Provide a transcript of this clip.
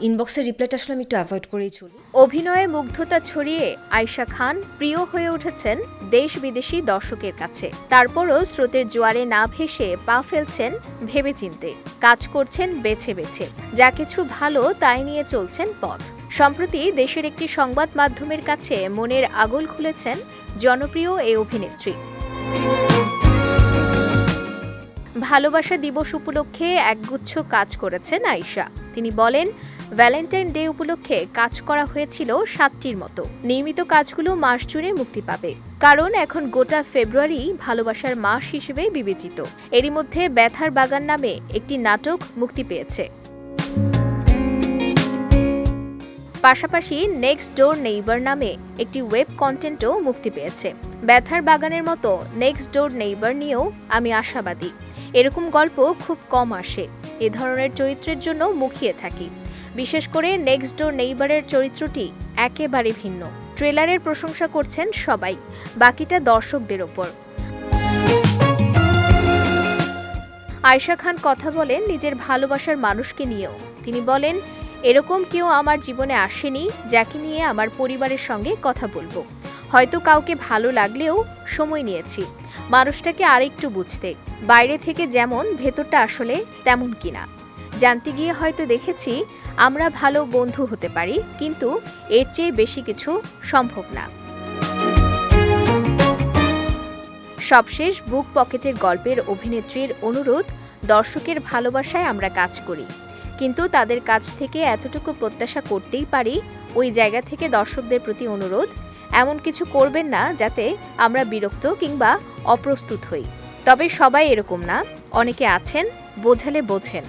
ইনবক্সের রিপ্লাইটা আসলে আমি একটু অ্যাভয়েড করেই চলি। অভিনয়ে মুগ্ধতা ছড়িয়ে আয়েশা খান প্রিয় হয়ে উঠেছেন দেশ বিদেশি দর্শকের কাছে। তারপরও স্রোতের জোয়ারে না ভেসে পা ফেলছেন ভেবেচিন্তে, কাজ করছেন বেছে বেছে, যা কিছু ভালো তাই নিয়ে চলছেন পথ। সম্প্রতি দেশের একটি সংবাদ মাধ্যমের কাছে মনের আগুল খুলেছেন জনপ্রিয় এই অভিনেত্রী। ভালোবাসা দিবস উপলক্ষে একগুচ্ছ কাজ করেছেন আয়েশা। তিনি বলেন, ভ্যালেন্টাইন ডে উপলক্ষে কাজ করা হয়েছিল 7টির মতো। নির্মিত কাজগুলো মাস জুড়ে মুক্তি পাবে, কারণ এখন গোটা ফেব্রুয়ারি ভালোবাসার মাস হিসেবে বিবেচিত। এরই মধ্যে ব্যথার বাগান নামে একটি নাটক মুক্তি পেয়েছে। পাশাপাশি নেক্সট ডোর নেইবার নামে একটি ওয়েব কন্টেন্টও মুক্তি পেয়েছে। ব্যথার বাগানের মতো নেক্সট ডোর নেইবার নিয়েও আমি আশাবাদী। এরকম গল্প খুব কম আসে। এ ধরনের চরিত্রের জন্য মুখিয়ে থাকি। বিশেষ করে নেক্সট ডোর নেইবারের চরিত্রটি একেবারে ভিন্ন। ট্রেলারের প্রশংসা করছেন সবাই, বাকিটা দর্শকদের ওপর। আয়েশা খান কথা বলেন নিজের ভালোবাসার মানুষকে নিয়েও। তিনি বলেন, এরকম কেউ আমার জীবনে আসেনি যাকে নিয়ে আমার পরিবারের সঙ্গে কথা বলবো। হয়তো কাউকে ভালো লাগলেও সময় নিয়েছি মানুষটাকে আরেকটু বুঝতে, বাইরে থেকে যেমন ভেতরটা আসলে তেমন কিনা জানতে গিয়ে হয়তো দেখেছি আমরা ভালো বন্ধু হতে পারি, কিন্তু এর চেয়ে বেশি কিছু সম্ভব না। সবশেষ বুক পকেটের গল্পের অভিনেত্রীর অনুরোধ, দর্শকের ভালোবাসায় আমরা কাজ করি, কিন্তু তাদের কাছ থেকে এতটুকু প্রত্যাশা করতেই পারি। ওই জায়গা থেকে দর্শকদের প্রতি অনুরোধ, এমন কিছু করবেন না যাতে আমরা বিরক্ত কিংবা অপ্রস্তুত হই। তবে সবাই এরকম না, অনেকে আছেন বোঝালে বোঝেন।